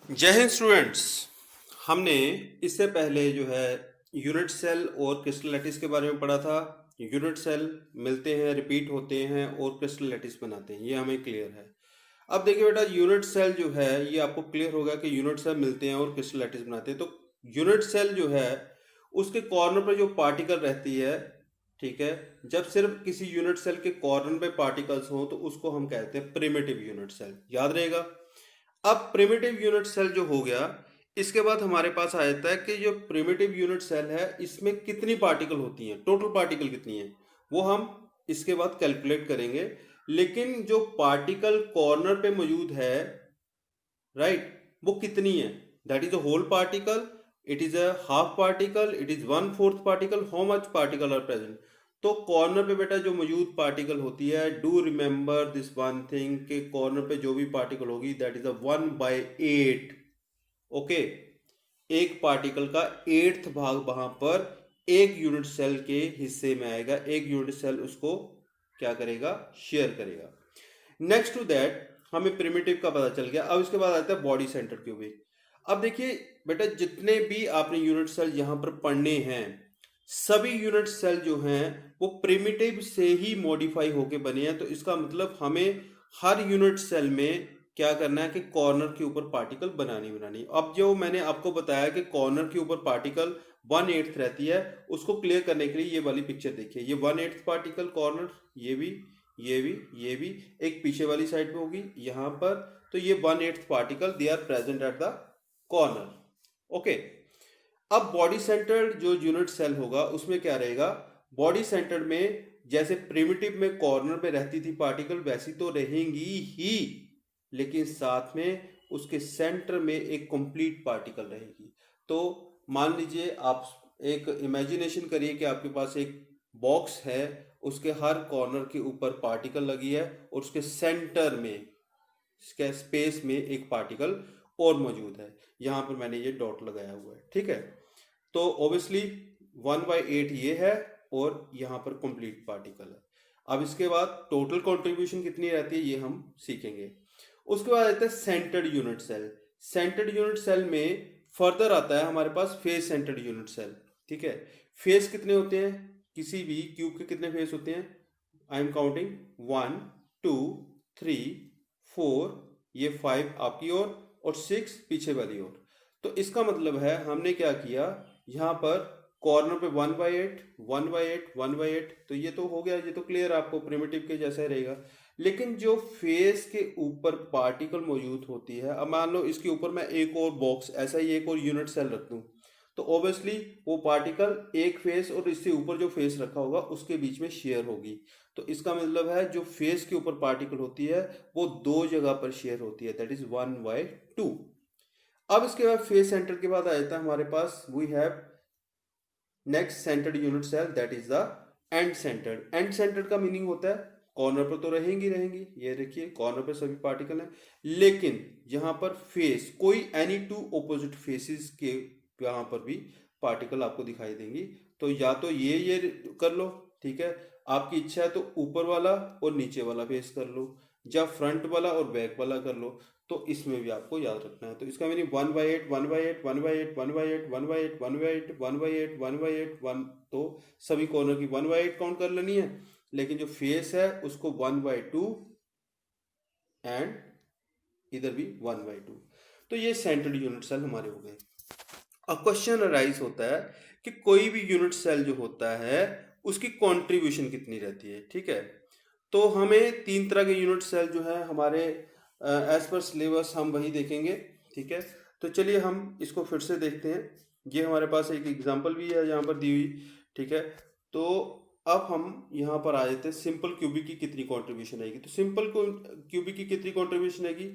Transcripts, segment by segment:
जय हिंद स्टूडेंट्स। हमने इससे पहले जो है यूनिट सेल और क्रिस्टल लैटिस के बारे में पढ़ा था। यूनिट सेल मिलते हैं, रिपीट होते हैं और क्रिस्टल लैटिस बनाते हैं, ये हमें क्लियर है। अब देखिए बेटा, यूनिट सेल जो है ये आपको क्लियर होगा कि यूनिट सेल मिलते हैं और क्रिस्टल लैटिस बनाते हैं। तो यूनिट सेल जो है उसके कॉर्नर पर जो पार्टिकल रहती है, ठीक है, जब सिर्फ किसी यूनिट सेल के कॉर्नर पे पार्टिकल्स हो तो उसको हम कहते हैं प्रिमिटिव यूनिट सेल। याद रहेगा। अब प्रिमिटिव यूनिट सेल जो हो गया, इसके बाद हमारे पास आ जाता है कि जो प्रिमिटिव यूनिट सेल है इसमें कितनी पार्टिकल होती हैं, टोटल पार्टिकल कितनी है, वो हम इसके बाद कैलकुलेट करेंगे। लेकिन जो पार्टिकल कॉर्नर पे मौजूद है, राइट, वो कितनी है? That is a whole particle, it is a half particle, it is 1/4 particle, how much particle are present. तो कॉर्नर पे बेटा जो मौजूद पार्टिकल होती है, do remember this one thing के कॉर्नर पे जो भी पार्टिकल होगी दैट इज अ 1/8। ओके, एक पार्टिकल का 8th भाग वहां पर एक यूनिट सेल के हिस्से में आएगा, एक यूनिट सेल उसको क्या करेगा, शेयर करेगा। नेक्स्ट टू दैट हमें प्रिमिटिव का पता चल गया। अब इसके बाद आता है बॉडी सेंटर क्यूबिक। अब देखिए बेटा, जितने भी आपने यूनिट सेल यहां पर पढ़ने हैं, सभी यूनिट सेल जो हैं वो प्रिमिटिव से ही मॉडिफाई होके बने हैं। तो इसका मतलब हमें हर यूनिट सेल में क्या करना है कि कॉर्नर के ऊपर पार्टिकल बनानी। अब जो मैंने आपको बताया कि कॉर्नर के ऊपर पार्टिकल 1/8 रहती है, उसको क्लियर करने के लिए ये वाली पिक्चर देखिए। ये 1/8 पार्टिकल कॉर्नर, ये भी, ये भी एक पीछे वाली साइड पे होगी यहां पर। तो ये 1/8 particle they are present at the corner. Okay, अब बॉडी सेंटर्ड जो यूनिट सेल होगा उसमें क्या रहेगा, बॉडी सेंटर्ड में जैसे प्रिमिटिव में कॉर्नर पे रहती थी पार्टिकल वैसी तो रहेंगी ही, लेकिन साथ में उसके सेंटर में एक कंप्लीट पार्टिकल रहेगी। तो मान लीजिए आप एक इमेजिनेशन करिए कि आपके पास एक बॉक्स है, उसके हर कॉर्नर के ऊपर पार्टिकल लगी है और उसके सेंटर में, इसके स्पेस में एक पार्टिकल और मौजूद है। यहां पर मैंने ये डॉट लगाया हुआ है, ठीक है। तो ऑब्वियसली 1/8 ये है और यहां पर कंप्लीट पार्टिकल है। अब इसके बाद टोटल कंट्रीब्यूशन कितनी रहती है ये हम सीखेंगे। उसके बाद आता है centred unit cell. Centred unit cell में फर्दर आता है हमारे पास फेस सेंटर्ड यूनिट सेल, ठीक है। फेस कितने होते हैं, किसी भी क्यूब के कितने फेस होते हैं, आई एम काउंटिंग 1 2 3 4, ये 5 आपकी ओर और 6 पीछे वाली ओर। तो इसका मतलब है हमने क्या किया, यहाँ पर कॉर्नर पे 1/8 1/8 1/8, तो ये तो हो गया, ये तो क्लियर आपको प्रिमिटिव के जैसा ही रहेगा। लेकिन जो फेस के ऊपर पार्टिकल मौजूद होती है, अब मान लो इसके ऊपर मैं एक और बॉक्स ऐसा ही एक और यूनिट सेल रख दूं, तो ऑब्वियसली वो पार्टिकल एक फेस और इससे ऊपर जो फेस रखा होगा उसके बीच में शेयर होगी। तो इसका मतलब है जो फेस के ऊपर पार्टिकल होती है वो दो जगह पर शेयर होती है, दैट इज 1/2। अब इसके बाद फेस सेंटर के बाद आ जाता है हमारे पास, we have next centred unit cell that is the end centred. End centred का मीनिंग होता है कॉर्नर पर तो रहेंगी, ये देखिए कॉर्नर पर सभी पार्टिकल हैं, लेकिन यहाँ पर फेस कोई एनी टू ऑपोजिट फेसेस के यहाँ पर भी पार्टिकल आपको दिखाई देंगी। तो या तो ये कर लो, ठीक है, आपकी इच्छा है तो ऊपर वाला और नीचे वाला फेस कर लो, या फ्रंट वाला और बैक वाला कर लो। तो इसमें भी आपको याद रखना है। तो इसका मीनिंग 1/8 1/8 1/8 1/8 1/8 1/8 1/8 1/8 1, तो सभी कॉर्नर की 1/8 काउंट कर लेनी है, लेकिन जो फेस है उसको 1/2 एंड इधर भी 1/2। तो ये सेंटर्ड यूनिट सेल हमारे हो गए। अब क्वेश्चन अराइज होता है कि कोई भी यूनिट सेल जो होता है उसकी कंट्रीब्यूशन कितनी रहती है, ठीक है। तो हमें तीन तरह के यूनिट सेल जो है हमारे एज पर सिलेबस हम वही देखेंगे, ठीक है। तो चलिए हम इसको फिर से देखते हैं। ये हमारे पास एक एग्जांपल भी है यहाँ पर दी हुई, ठीक है। तो अब हम यहाँ पर आ जाते हैं सिंपल क्यूबिक की कितनी कंट्रीब्यूशन आएगी। तो सिंपल क्यूबिक की कितनी कंट्रीब्यूशन आएगी,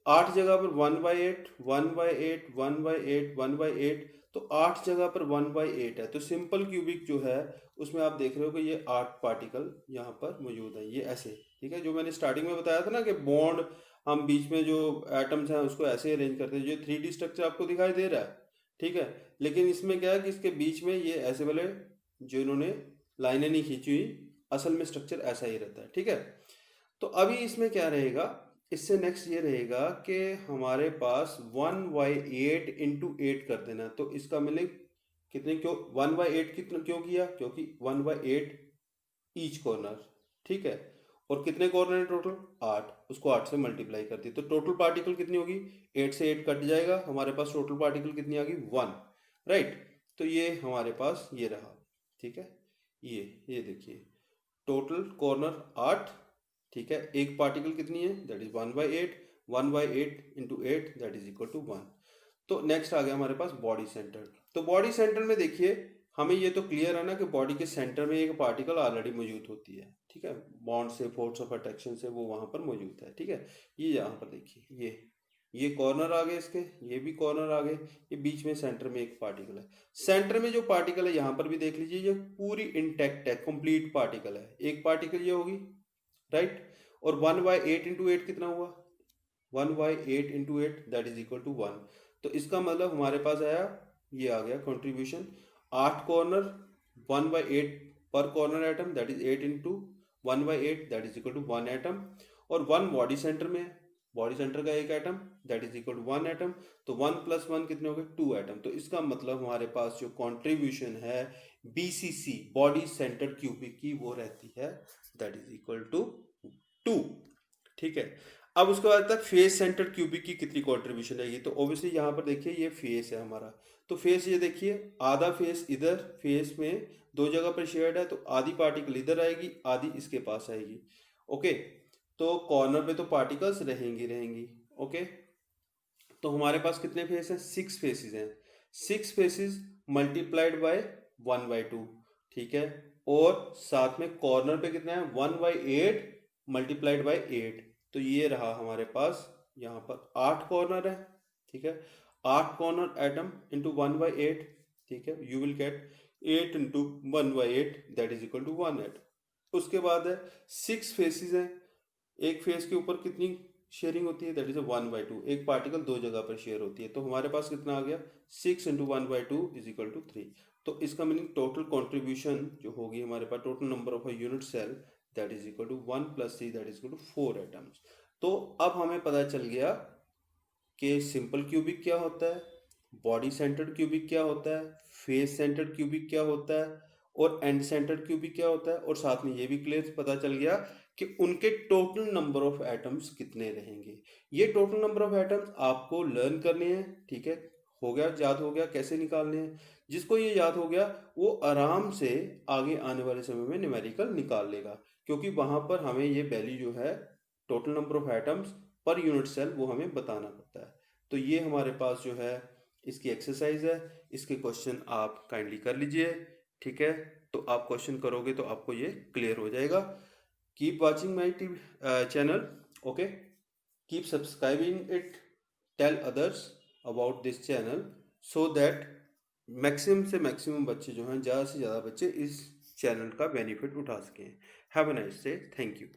8 जगह पर 1/8 1/8 1/8 1/8, तो 8 जगह पर 1/8 है। तो सिंपल क्यूबिक जो है उसमें आप देख रहे हो कि ये 8 पार्टिकल यहाँ पर मौजूद है, ये ऐसे, ठीक है। जो मैंने स्टार्टिंग में बताया था ना कि बॉन्ड हम बीच में जो एटम्स हैं उसको ऐसे अरेंज करते हैं, जो 3D स्ट्रक्चर आपको दिखाई दे रहा है, ठीक है। लेकिन इसमें क्या है कि इसके बीच में ये ऐसे वाले जो इन्होंने लाइनें नहीं खींची हुई, असल में स्ट्रक्चर ऐसा ही रहता है, ठीक है। तो अभी इसमें क्या रहेगा इससे नेक्स्ट ये रहेगा कि हमारे पास 1/8 इंटू 8 कर देना। तो इसका मिले कितने, क्यों 1/8 कितना क्यों किया, क्योंकि 1/8 ईच कॉर्नर, ठीक है। और कितने कॉर्नर है टोटल, 8, उसको 8 से मल्टीप्लाई कर दी तो टोटल पार्टिकल कितनी होगी, 8 से 8 कट जाएगा, हमारे पास टोटल पार्टिकल कितनी आ गई, 1, राइट। तो ये हमारे पास ये रहा, ठीक है। ये देखिए टोटल कॉर्नर 8, ठीक है। एक पार्टिकल कितनी है, that is 1/8, 1/8 into 8 that is equal to 1। तो नेक्स्ट आ गया हमारे पास बॉडी सेंटर। तो बॉडी सेंटर में देखिए हमें ये तो क्लियर है ना कि बॉडी के सेंटर में एक पार्टिकल ऑलरेडी मौजूद होती है, ठीक है। बॉन्ड से, फोर्स ऑफ अट्रैक्शन से वो वहां पर मौजूद है, ठीक है। ये यहाँ पर देखिए ये कॉर्नर आ गए इसके, ये भी कॉर्नर आ गए, ये बीच में सेंटर में एक पार्टिकल है। सेंटर में जो पार्टिकल है यहाँ पर भी देख लीजिए, ये पूरी इंटैक्ट है, कंप्लीट पार्टिकल है। एक पार्टिकल ये होगी, राइट। और 1/8 इंटू 8 कितना हुआ, 1/8 into 8 that is equal to 1। तो इसका मतलब हमारे पास आया, ये आ गया कंट्रीब्यूशन, 8 कॉर्नर 1/8 पर corner atom that is 8 into 1/8 that is equal to 1 atom. और 1 बॉडी सेंटर में, बॉडी सेंटर का एक atom that is equal to 1 atom. तो 1 + 1 कितने हो गए, 2 एटम। तो इसका मतलब हमारे पास जो कंट्रीब्यूशन है BCC बॉडी सेंटर क्यूबिक की वो रहती है दैट इज इक्वल टू 2, ठीक है। अब उसके बाद तक फेस सेंटर क्यूबिक की कितनी कंट्रीब्यूशन रहेगी। तो ऑब्वियसली यहाँ पर देखिए ये फेस है हमारा, तो फेस ये देखिए आधा फेस इधर, फेस में 2 जगह पर शेयर्ड है, तो आधी पार्टिकल इधर आएगी, आधी इसके पास आएगी, ओके। तो कॉर्नर पे तो पार्टिकल्स रहेंगी, ओके। तो हमारे पास कितने फेस हैं, 6 फेसेस हैं, 6 फेसेस मल्टीप्लाइड बाय 1/2, ठीक है। और साथ में कॉर्नर पे कितना है, 1/8 मल्टीप्लाइड बाय 8। तो ये रहा हमारे पास यहाँ पर 8 कॉर्नर है, ठीक है। 8 कॉर्नर एटम इंटू 1/8, ठीक है। You will get 8 into 1/8 that is equal to 1 atom. उसके बाद है 6 फेसेस हैं, एक फेस के ऊपर कितनी शेयरिंग होती है, दैट इज 1/2, एक पार्टिकल 2 जगह पर शेयर होती है। तो हमारे पास कितना आ गया, 6 इंटू 1/2 इज इक्वल टू 3। तो इसका मीनिंग टोटल कॉन्ट्रीब्यूशन जो होगी हमारे पास, total number of unit cell that is equal to 1 + 3 that is equal to 4 atoms. तो अब हमें पता चल गया कि सिंपल क्यूबिक क्या होता है, बॉडी सेंटर्ड क्यूबिक क्या होता है, फेस सेंटर्ड क्यूबिक क्या होता है, और एंड सेंटर्ड क्यूबिक क्या होता है। और साथ में ये भी क्लियर पता चल गया कि उनके टोटल नंबर ऑफ एटम्स कितने रहेंगे। ये टोटल नंबर ऑफ एटम्स आपको लर्न करने हैं, ठीक है। हो गया, याद हो गया कैसे निकालने हैं। जिसको ये याद हो गया वो आराम से आगे आने वाले समय में न्यूमेरिकल निकाल लेगा, क्योंकि वहां पर हमें ये वैल्यू जो है total number of atoms per unit cell वो हमें बताना पड़ता है। तो ये हमारे पास जो है इसकी एक्सरसाइज है, इसके क्वेश्चन आप काइंडली कर लीजिए, ठीक है। तो आप क्वेश्चन करोगे तो आपको ये क्लियर हो जाएगा। Keep watching my channel, okay, keep subscribing it, tell others about this channel, so that maximum से मैक्सिमम बच्चे जो हैं, ज़्यादा से ज़्यादा बच्चे इस चैनल का बेनिफिट उठा सकें। Have a nice day, thank you.